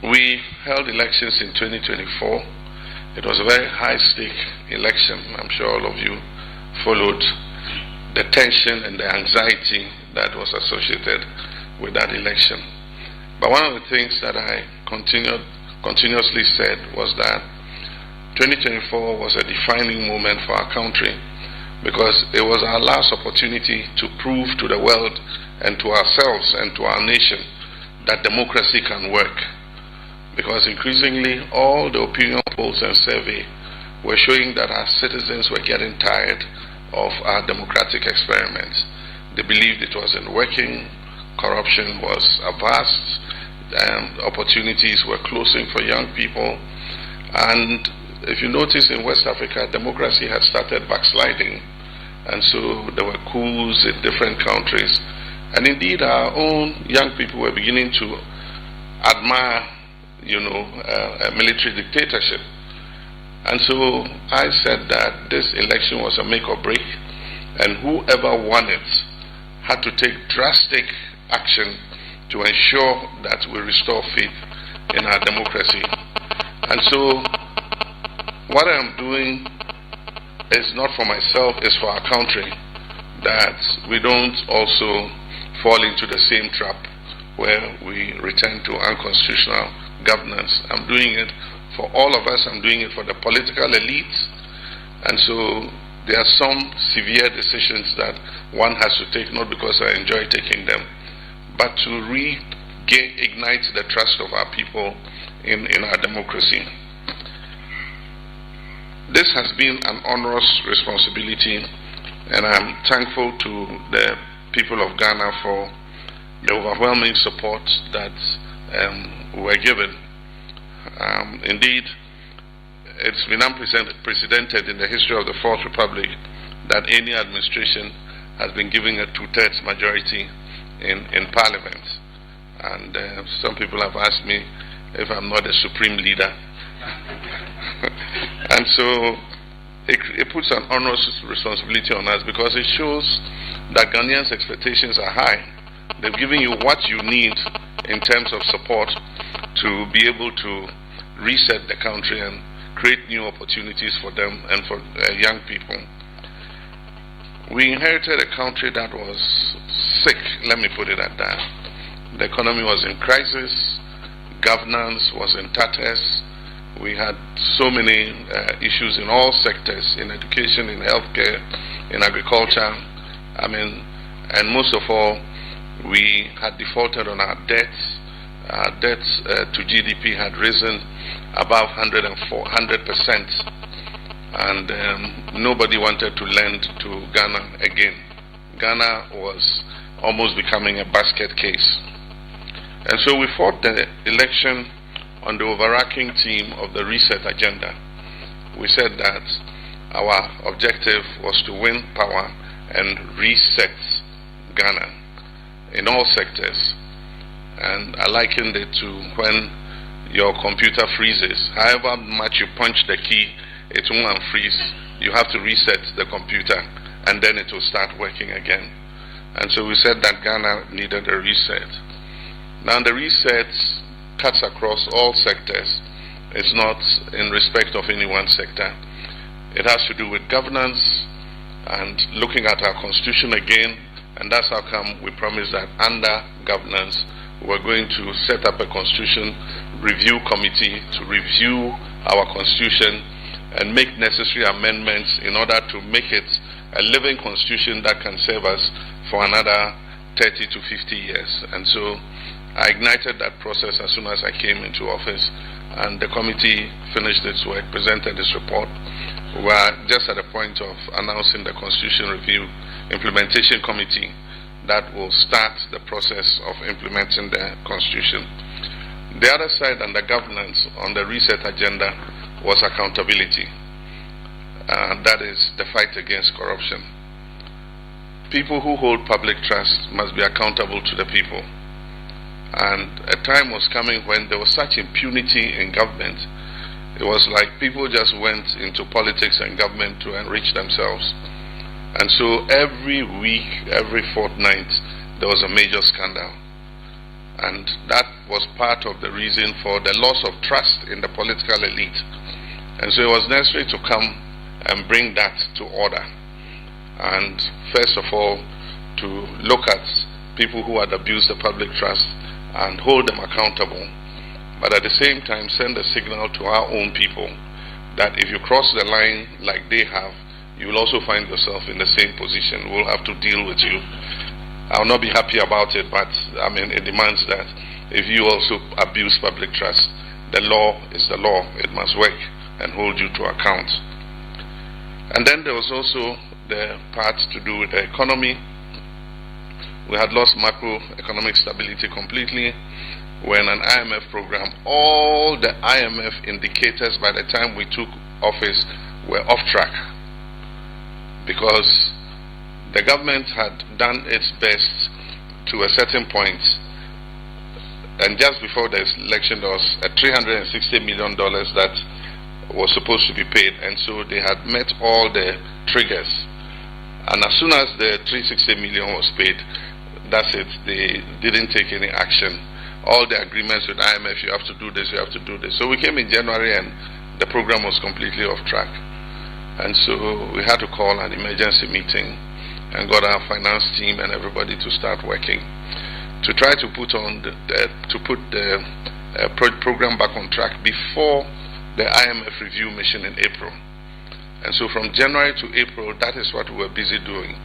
We held elections in 2024. It was a very high-stake election. I'm sure all of you followed the tension and the anxiety that was associated with that election. But one of the things that I continuously said was that 2024 was a defining moment for our country, because it was our last opportunity to prove to the world and to ourselves and to our nation that democracy can work. Because increasingly all the opinion polls and survey were showing that our citizens were getting tired of our democratic experiments. They believed it wasn't working, corruption was vast, and opportunities were closing for young people. And if you notice, in West Africa, democracy had started backsliding, and so there were coups in different countries. And indeed, our own young people were beginning to admire, a military dictatorship. And so I said that this election was a make or break, and whoever won it had to take drastic action to ensure that we restore faith in our democracy. And so what I'm doing is not for myself, it's for our country, that we don't also fall into the same trap where we return to unconstitutional governance. I'm doing it for all of us. I'm doing it for the political elites. And so there are some severe decisions that one has to take, not because I enjoy taking them, but to reignite the trust of our people in our democracy. This has been an onerous responsibility, and I'm thankful to the people of Ghana for the overwhelming support that were given. Indeed, it's been unprecedented in the history of the Fourth Republic that any administration has been given a 2/3 majority in Parliament. And some people have asked me if I'm not a supreme leader. And so it puts an onerous responsibility on us, because it shows that Ghanaians' expectations are high. They've given you what you need in terms of support to be able to reset the country and create new opportunities for them and for young people. We inherited a country that was sick, let me put it at that. The economy was in crisis, governance was in tatters. We had so many issues in all sectors, in education, in healthcare, in agriculture. And most of all, we had defaulted on our debts. Our debts to GDP had risen above 100%. And nobody wanted to lend to Ghana again. Ghana was almost becoming a basket case. And so we fought the election on the overarching theme of the reset agenda. We said that our objective was to win power and reset Ghana in all sectors. And I likened it to when your computer freezes. However much you punch the key, it won't unfreeze. You have to reset the computer, and then it will start working again. And so we said that Ghana needed a reset. Now the reset cuts across all sectors. It's not in respect of any one sector. It has to do with governance and looking at our constitution again, and that's how come we promised that under governance we're going to set up a constitution review committee to review our constitution and make necessary amendments in order to make it a living constitution that can serve us for another 30 to 50 years. And so I ignited that process as soon as I came into office, and the committee finished its work, presented its report. We are just at the point of announcing the Constitution Review Implementation Committee that will start the process of implementing the Constitution. The other side under governance on the reset agenda was accountability. That is the fight against corruption. People who hold public trust must be accountable to the people. And a time was coming when there was such impunity in government. It was like people just went into politics and government to enrich themselves. And so every week, every fortnight, there was a major scandal. And that was part of the reason for the loss of trust in the political elite. And so it was necessary to come and bring that to order. And first of all, to look at people who had abused the public trust and hold them accountable. But at the same time, send a signal to our own people that if you cross the line like they have, you will also find yourself in the same position. We'll have to deal with you. I'll not be happy about it, but it demands that if you also abuse public trust, the law is the law. It must work and hold you to account. And then there was also the part to do with the economy. We had lost macroeconomic stability completely. We're in an IMF program. All the IMF indicators by the time we took office were off track, because the government had done its best to a certain point, and just before the election there was a $360 million that was supposed to be paid, and so they had met all the triggers. And as soon as the $360 million was paid, that's it. They didn't take any action. All the agreements with IMF, you have to do this, you have to do this. So we came in January and the program was completely off track. And so we had to call an emergency meeting and got our finance team and everybody to start working to try to put the program back on track before the IMF review mission in April. And so from January to April, that is what we were busy doing.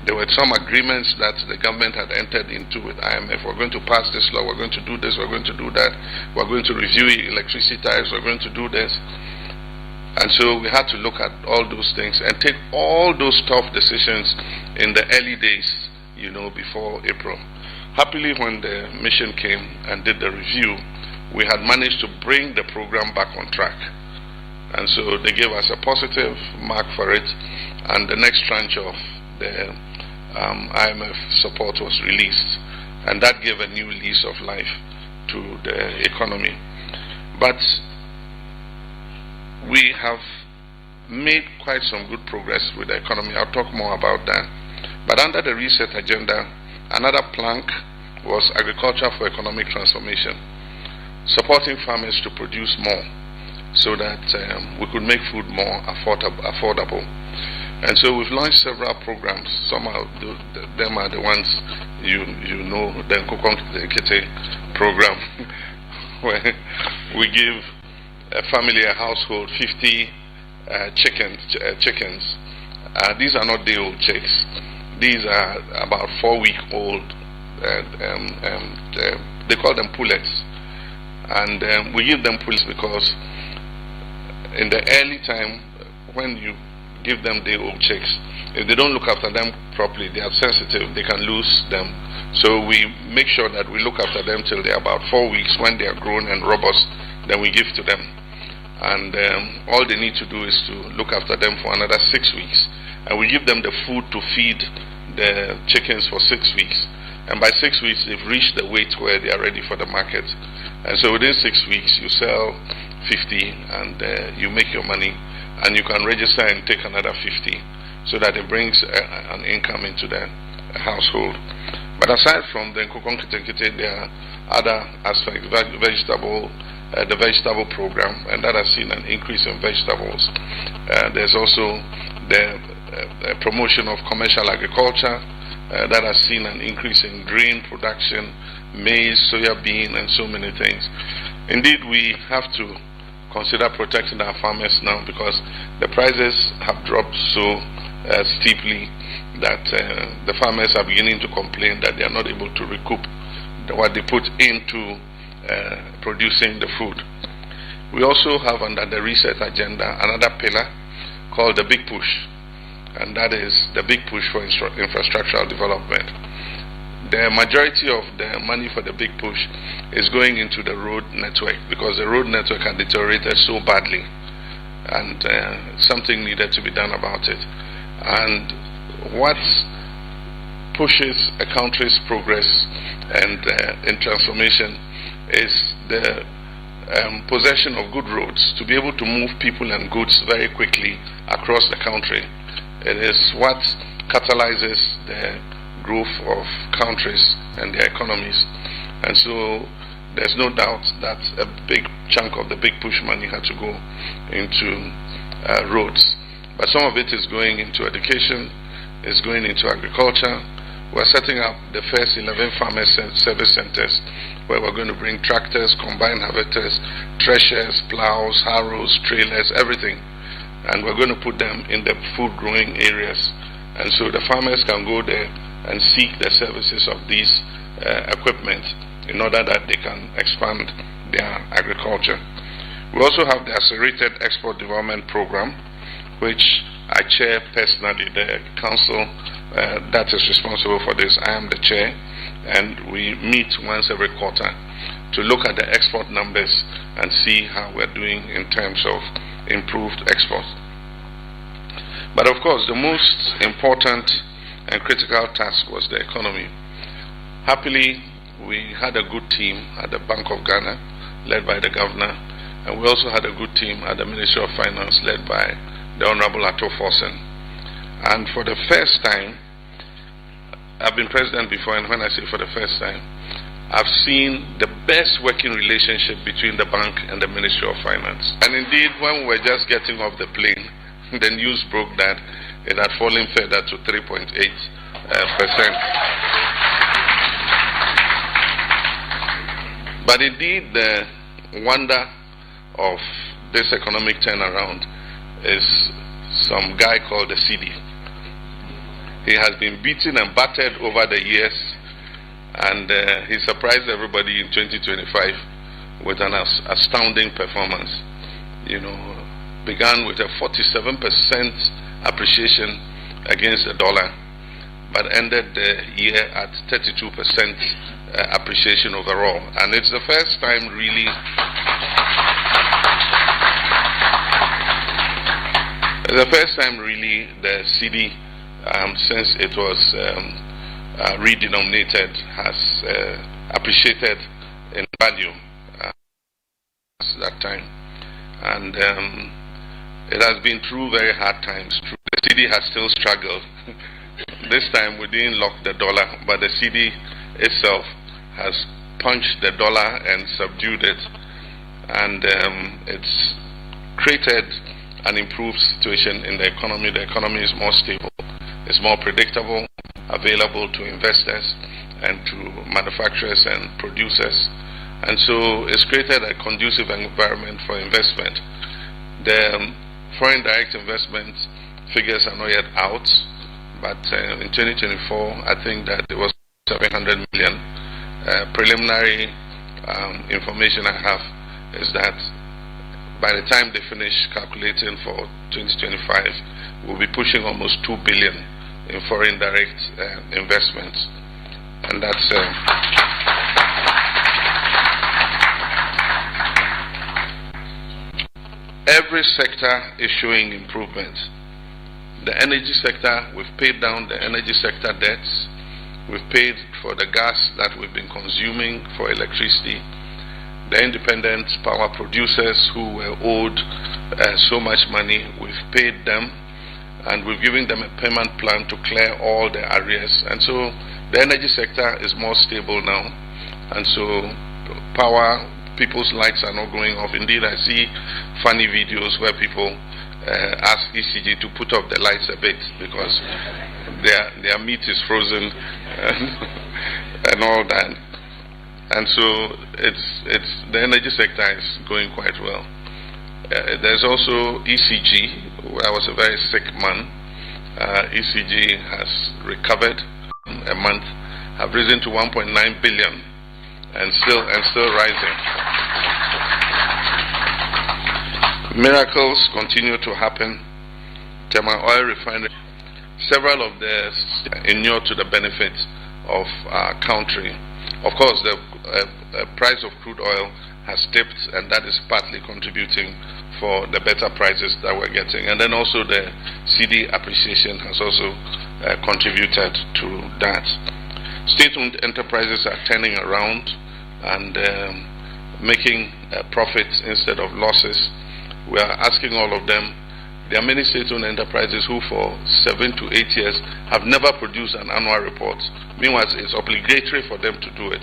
There were some agreements that the government had entered into with IMF. We're going to pass this law, we're going to do this, we're going to do that, we're going to review electricity tariffs, we're going to do this. And so we had to look at all those things and take all those tough decisions in the early days, before April. Happily, when the mission came and did the review, we had managed to bring the program back on track. And so they gave us a positive mark for it, and the next tranche of the IMF support was released, and that gave a new lease of life to the economy. But we have made quite some good progress with the economy. I'll talk more about that. But under the reset agenda, another plank was agriculture for economic transformation, supporting farmers to produce more so that we could make food more affordable. And so we've launched several programs. Some of them are the ones you know, the Nkokon program, where we give a family, a household, 50 chickens. These are not day-old chicks. These are about 4-week-old. They call them pullets. And we give them pullets because in the early time, when you give them day-old chicks, if they don't look after them properly, they are sensitive, they can lose them. So we make sure that we look after them till they're about 4 weeks. When they are grown and robust, then we give to them. And all they need to do is to look after them for another 6 weeks. And we give them the food to feed the chickens for 6 weeks. And by 6 weeks, they've reached the weight where they are ready for the market. And so within 6 weeks, you sell 50 and you make your money. And you can register and take another 50, so that it brings an income into the household. But aside from the Nkokon Kite, there are other aspects, the vegetable program, and that has seen an increase in vegetables. There's also the promotion of commercial agriculture, that has seen an increase in grain production, maize, soya bean, and so many things. Indeed, we have to consider protecting our farmers now, because the prices have dropped so steeply that the farmers are beginning to complain that they are not able to recoup what they put into producing the food. We also have under the reset agenda another pillar called the Big Push, and that is the big push for infrastructural development. The majority of the money for the big push is going into the road network, because the road network had deteriorated so badly, and something needed to be done about it. And what pushes a country's progress and in transformation is the possession of good roads, to be able to move people and goods very quickly across the country. It is what catalyzes the growth of countries and their economies. And so there's no doubt that a big chunk of the big push money had to go into roads. But some of it is going into education, is going into agriculture. We're setting up the first 11 farmers service centers where we're going to bring tractors, combine harvesters, threshers, plows, harrows, trailers, everything. And we're going to put them in the food growing areas. And so the farmers can go there and seek the services of these equipment in order that they can expand their agriculture. We also have the Accelerated Export Development Program, which I chair personally. The council that is responsible for this, I am the chair, and we meet once every quarter to look at the export numbers and see how we're doing in terms of improved export. But of course, the most important and critical task was the economy. Happily, we had a good team at the Bank of Ghana, led by the governor, and we also had a good team at the Ministry of Finance, led by the Honorable Ato Forsen. And for the first time, I've been president before, and when I say for the first time, I've seen the best working relationship between the bank and the Ministry of Finance. And indeed, when we were just getting off the plane, the news broke that it had fallen further to 3.8%. But indeed, the wonder of this economic turnaround is some guy called the CD. He has been beaten and battered over the years, and he surprised everybody in 2025 with an astounding performance. Began with a 47% appreciation against the dollar, but ended the year at 32% appreciation overall. And it's the first time really the CD, since it was redenominated, has appreciated in value at that time. And it has been through very hard times. The CD has still struggled. This time we didn't lock the dollar, but the CD itself has punched the dollar and subdued it. And it's created an improved situation in the economy. The economy is more stable, it's more predictable, available to investors and to manufacturers and producers. And so it's created a conducive environment for investment. The foreign direct investment figures are not yet out, but in 2024, I think that it was 700 million. Preliminary information I have is that by the time they finish calculating for 2025, we'll be pushing almost 2 billion in foreign direct investments. And that's every sector is showing improvement. The energy sector, we've paid down the energy sector debts. We've paid for the gas that we've been consuming for electricity. The independent power producers who were owed so much money, we've paid them, and we've given them a payment plan to clear all the arrears. And so the energy sector is more stable now, and so people's lights are not going off. Indeed, I see funny videos where people ask ECG to put up the lights a bit because their meat is frozen and all that. And so it's the energy sector is going quite well. There's also ECG. I was a very sick man. ECG has recovered a month, have risen to 1.9 billion and still rising. Miracles continue to happen. Thermal oil refinery, several of the inure to the benefit of our country. Of course, the price of crude oil has dipped, and that is partly contributing for the better prices that we're getting. And then also the CD appreciation has also contributed to that. State-owned enterprises are turning around and making profits instead of losses. We are asking all of them. There are many state-owned enterprises who for 7 to 8 years have never produced an annual report. Meanwhile, it's obligatory for them to do it.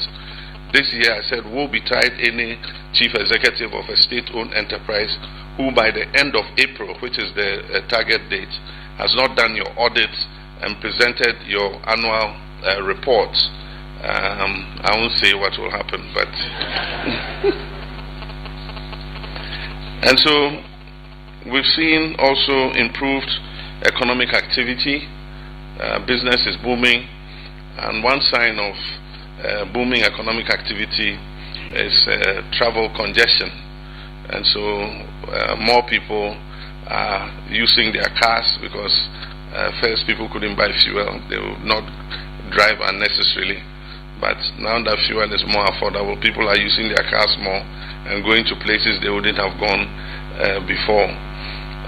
This year I said, woe betide any chief executive of a state-owned enterprise who by the end of April, which is the target date, has not done your audits and presented your annual reports. I won't say what will happen, but and so we've seen also improved economic activity. Business is booming, and one sign of booming economic activity is travel congestion, and so more people are using their cars because first people couldn't buy fuel. They would not drive unnecessarily, but now that fuel is more affordable, people are using their cars more and going to places they wouldn't have gone before.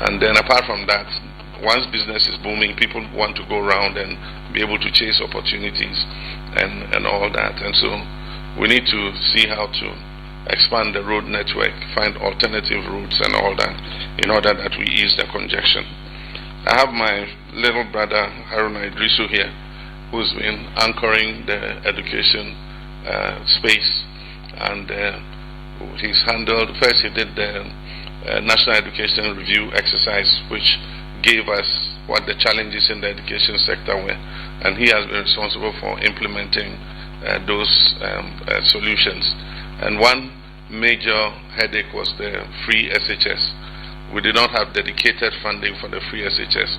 And then apart from that, once business is booming, people want to go around and be able to chase opportunities and all that. And so we need to see how to expand the road network, find alternative routes and all that in order that we ease the congestion. I have my little brother Haruna Idrisu here, who's been anchoring the education space, and he's handled, first he did the National Education Review exercise, which gave us what the challenges in the education sector were, and he has been responsible for implementing those solutions. And one major headache was the free SHS. We did not have dedicated funding for the free SHS,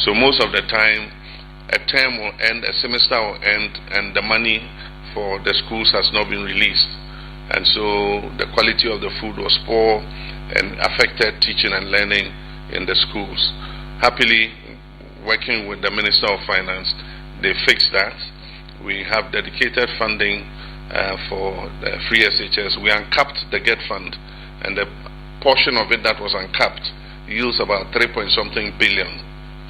so most of the time a term will end, a semester will end, and the money for the schools has not been released, and so the quality of the food was poor and affected teaching and learning in the schools. Happily, working with the Minister of Finance, they fixed that. We have dedicated funding for the free SHS. We uncapped the GET fund, and the portion of it that was uncapped yields about 3.something billion,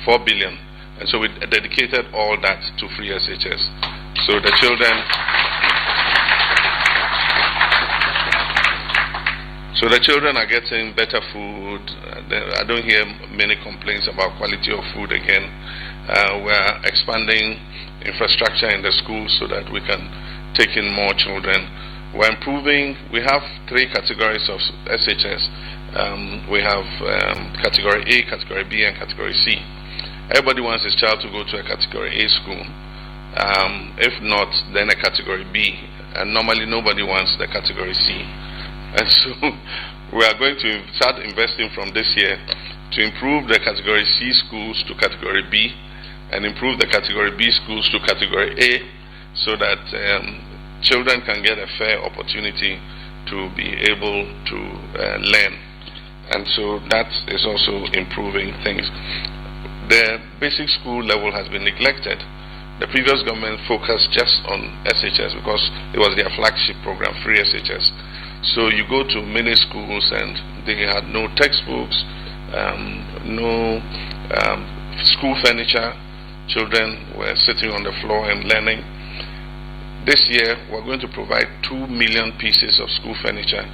4 billion. And so we dedicated all that to free SHS. So the children are getting better food. I don't hear many complaints about quality of food again. We're expanding infrastructure in the schools so that we can take in more children. We're improving. We have 3 categories of SHS. We have category A, category B, and category C. Everybody wants his child to go to a category A school. If not, then a category B. And normally nobody wants the category C. And so we are going to start investing from this year to improve the category C schools to category B, and improve the category B schools to category A, so that children can get a fair opportunity to be able to learn. And so that is also improving things. The basic school level has been neglected. The previous government focused just on SHS because it was their flagship program, free SHS. So you go to many schools and they had no textbooks, no school furniture. Children were sitting on the floor and learning. This year we're going to provide 2 million pieces of school furniture.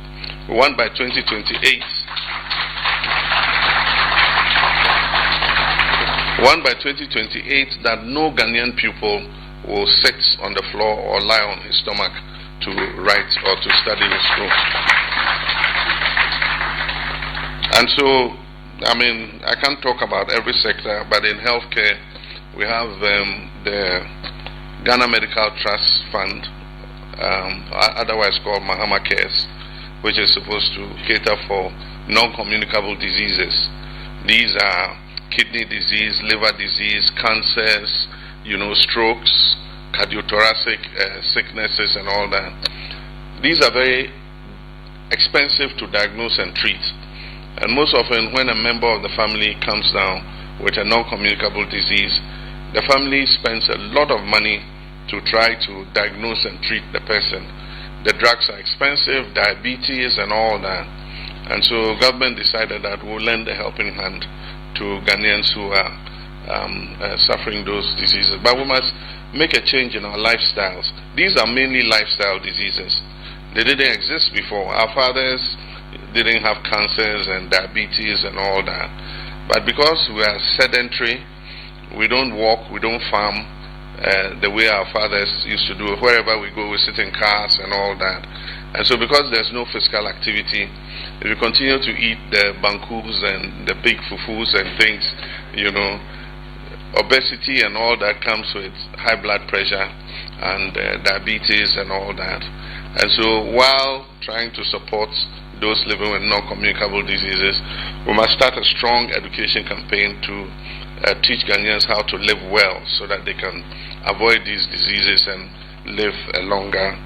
We want by 2028. One by 2028 that no Ghanaian pupil will sit on the floor or lie on his stomach to write or to study in school. And so, I mean, I can't talk about every sector, but in healthcare, we have the Ghana Medical Trust Fund, otherwise called Mahama Cares, which is supposed to cater for non-communicable diseases. These are kidney disease, liver disease, cancers, strokes, cardiothoracic sicknesses and all that. These are very expensive to diagnose and treat. And most often when a member of the family comes down with a non-communicable disease, the family spends a lot of money to try to diagnose and treat the person. The drugs are expensive, diabetes and all that. And so government decided that we'll lend a helping hand to Ghanaians who are suffering those diseases. But we must make a change in our lifestyles. These are mainly lifestyle diseases. They didn't exist before. Our fathers didn't have cancers and diabetes and all that. But because we are sedentary, we don't walk, we don't farm, the way our fathers used to do. Wherever we go, we sit in cars and all that. And so because there's no physical activity, if you continue to eat the bankus and the big fufus and things, obesity and all that comes with high blood pressure and diabetes and all that. And so while trying to support those living with non-communicable diseases, we must start a strong education campaign to teach Ghanaians how to live well so that they can avoid these diseases and live a longer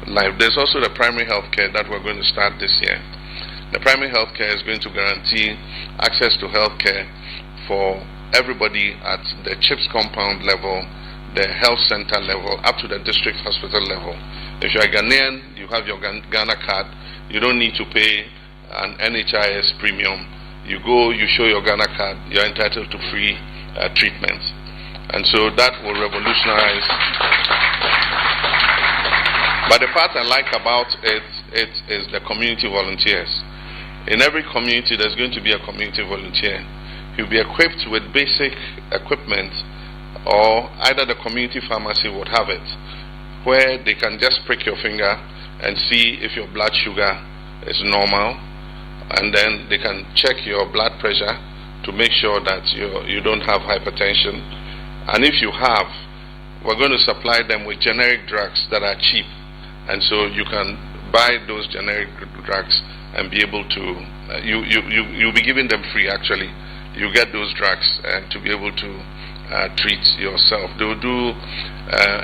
life. There's also the primary health care that we're going to start this year. The primary health care is going to guarantee access to health care for everybody at the CHIPS compound level, the health center level, up to the district hospital level. If you're a Ghanaian, you have your Ghana card, you don't need to pay an NHIS premium. You go, you show your Ghana card, you're entitled to free treatment. And so that will revolutionize. But the part I like about it is the community volunteers. In every community, there's going to be a community volunteer. He'll be equipped with basic equipment, or either the community pharmacy would have it, where they can just prick your finger and see if your blood sugar is normal, and then they can check your blood pressure to make sure that you don't have hypertension. And if you have, we're going to supply them with generic drugs that are cheap, and so you can buy those generic drugs and be able to you'll be giving them free. Actually, you get those drugs and to be able to treat yourself. They'll do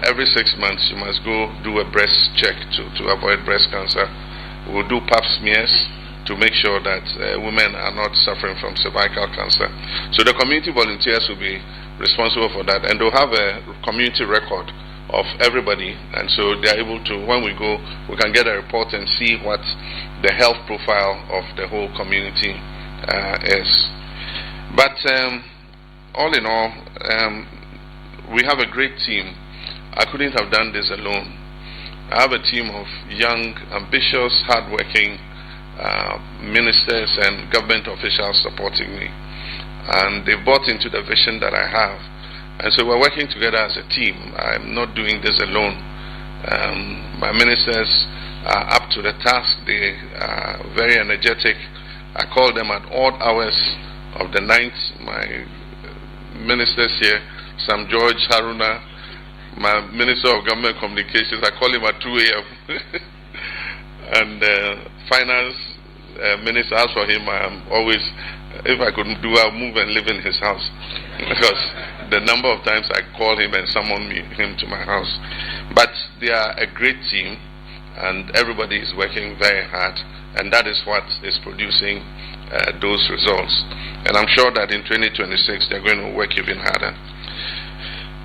every 6 months. You must go do a breast check to avoid breast cancer. We'll do pap smears to make sure that women are not suffering from cervical cancer. So the community volunteers will be responsible for that, and they'll have a community record of everybody, and so they're able to, when we go, we can get a report and see what the health profile of the whole community is. But all in all, we have a great team. I couldn't have done this alone. I have a team of young, ambitious, hardworking ministers and government officials supporting me, and they bought into the vision that I have. And so we're working together as a team. I'm not doing this alone. My ministers are up to the task. They are very energetic. I call them at odd hours of the night. My ministers here, Sam George Haruna, my Minister of Government Communications, I call him at 2 a.m. and Finance Minister, as for him, I'm always, if I couldn't do, I'll move and live in his house, because the number of times I call him and summon him to my house. But they are a great team, and everybody is working very hard, and that is what is producing those results. And I'm sure that in 2026 they're going to work even harder.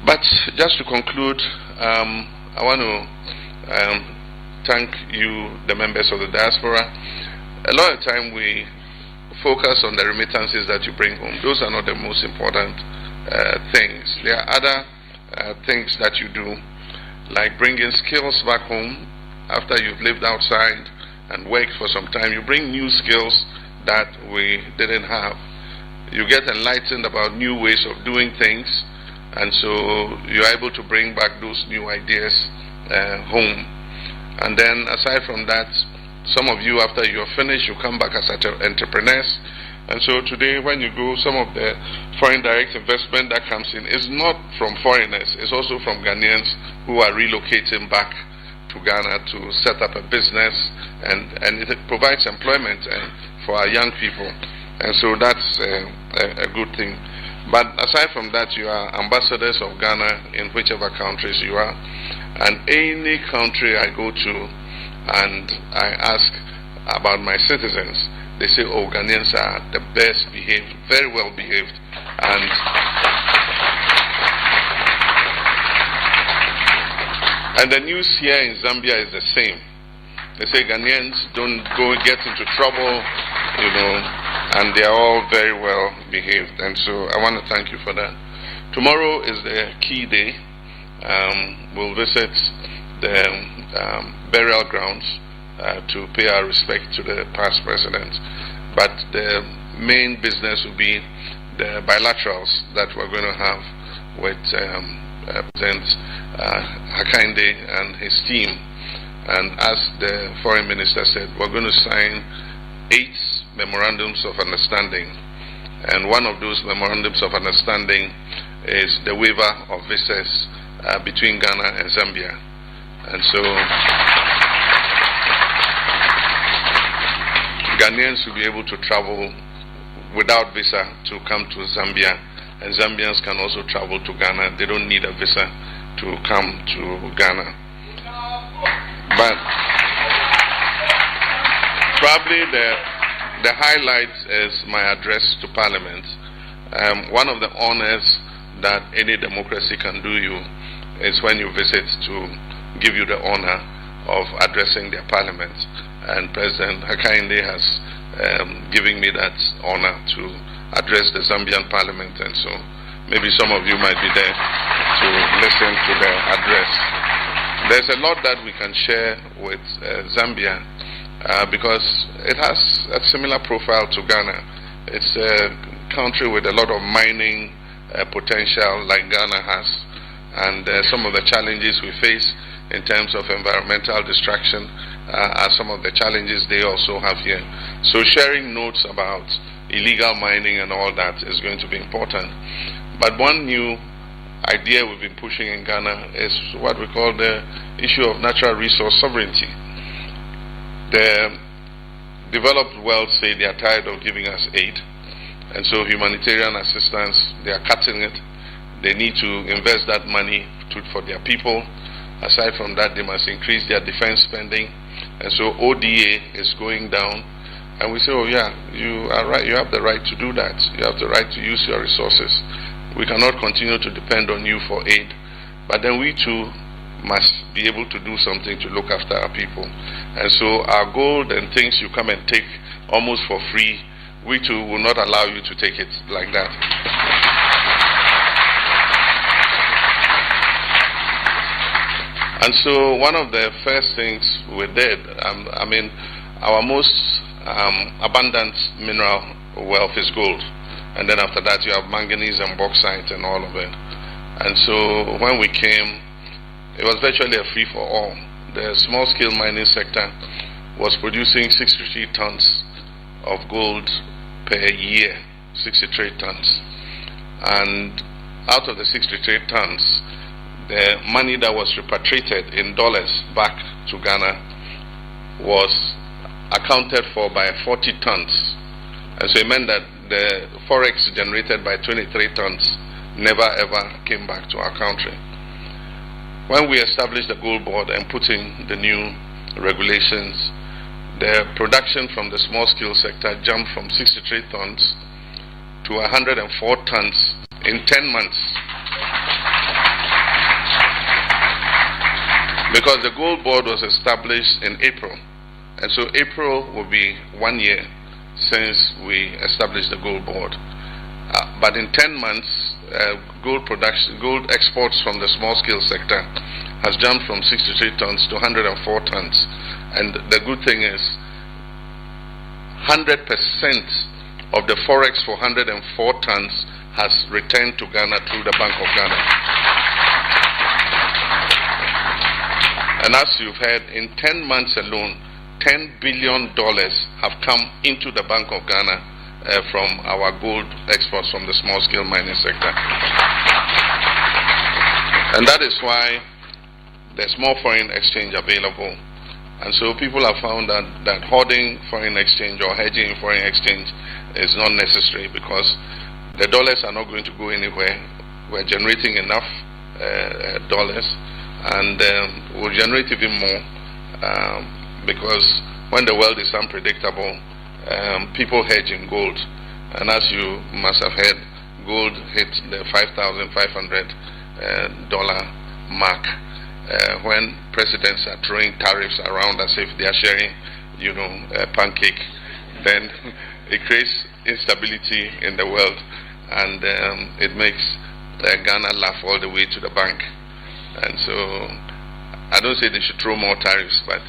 But just to conclude, I want to thank you, the members of the diaspora. A lot of time we focus on the remittances that you bring home. Those are not the most important things. There are other things that you do, like bringing skills back home after you've lived outside and worked for some time. You bring new skills that we didn't have. You get enlightened about new ways of doing things, and so you're able to bring back those new ideas home. And then aside from that, some of you, after you're finished, you come back as entrepreneurs. And so today, when you go, some of the foreign direct investment that comes in is not from foreigners, it's also from Ghanaians who are relocating back to Ghana to set up a business, and it provides employment for our young people. And so that's a good thing. But aside from that, you are ambassadors of Ghana in whichever countries you are. And any country I go to and I ask about my citizens, they say, oh, Ghanaians are the best behaved, very well behaved. And the news here in Zambia is the same. They say Ghanaians don't go get into trouble, and they are all very well behaved. And so I want to thank you for that. Tomorrow is the key day. We'll visit the burial grounds to pay our respect to the past president. But the main business will be the bilaterals that we're going to have with President Hakainde and his team. And as the foreign minister said, we're going to sign 8 memorandums of understanding. And one of those memorandums of understanding is the waiver of visas between Ghana and Zambia. And so Ghanaians will be able to travel without visa to come to Zambia, and Zambians can also travel to Ghana. They don't need a visa to come to Ghana. But probably the highlight is my address to Parliament. One of the honors that any democracy can do you is when you visit to give you the honor of addressing their Parliament. And President Hakainde has given me that honor to address the Zambian Parliament, and so maybe some of you might be there to listen to the address. There's a lot that we can share with Zambia because it has a similar profile to Ghana. It's a country with a lot of mining potential like Ghana has, and some of the challenges we face in terms of environmental destruction are some of the challenges they also have here. So sharing notes about illegal mining and all that is going to be important. But one new idea we've been pushing in Ghana is what we call the issue of natural resource sovereignty. The developed world say they are tired of giving us aid, and so humanitarian assistance, they are cutting it. They need to invest that money for their people. Aside from that, they must increase their defense spending, and so ODA is going down. And we say, oh yeah, you are right, you have the right to do that. You have the right to use your resources. We cannot continue to depend on you for aid. But then we too must be able to do something to look after our people. And so our gold and things you come and take almost for free, we too will not allow you to take it like that. And so one of the first things we did, our most abundant mineral wealth is gold. And then after that you have manganese and bauxite and all of it. And so when we came, it was virtually a free-for-all. The small-scale mining sector was producing 63 tons of gold per year, 63 tons. And out of the 63 tons, the money that was repatriated in dollars back to Ghana was accounted for by 40 tons. And so it meant that the forex generated by 23 tons never ever came back to our country. When we established the gold board and put in the new regulations, the production from the small scale sector jumped from 63 tons to 104 tons in 10 months. Because the gold board was established in April. And so April will be 1 year since we established the gold board. But in 10 months, gold exports from the small scale sector has jumped from 63 tons to 104 tons. And the good thing is 100% of the forex for 104 tons has returned to Ghana through the Bank of Ghana. And as you've heard, in 10 months alone, $10 billion have come into the Bank of Ghana from our gold exports from the small-scale mining sector. And that is why there's more foreign exchange available. And so people have found that hoarding foreign exchange or hedging foreign exchange is not necessary because the dollars are not going to go anywhere. We're generating enough dollars, and we'll generate even more because when the world is unpredictable, people hedge in gold. And as you must have heard, gold hit the $5,500 mark when presidents are throwing tariffs around as if they are sharing, a pancake. Then it creates instability in the world, and it makes Ghana laugh all the way to the bank. And so I don't say they should throw more tariffs, but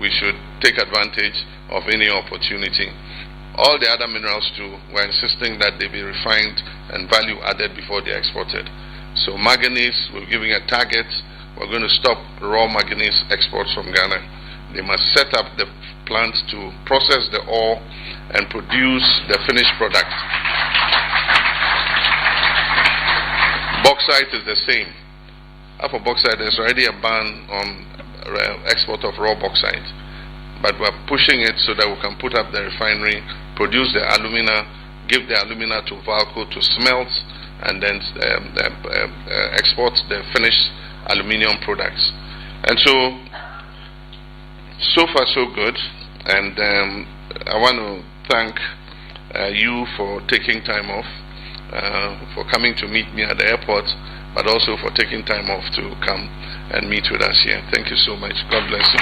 we should take advantage of any opportunity. All the other minerals too, we're insisting that they be refined and value added before they're exported. So manganese, we're giving a target. We're going to stop raw manganese exports from Ghana. They must set up the plants to process the ore and produce the finished product. Bauxite is the same. For bauxite, there's already a ban on export of raw bauxite, but we're pushing it so that we can put up the refinery, produce the alumina, give the alumina to Valco to smelt, and then export the finished aluminium products. And so far so good. And I want to thank you for taking time off, for coming to meet me at the airport, but also for taking time off to come and meet with us here. Thank you so much. God bless you.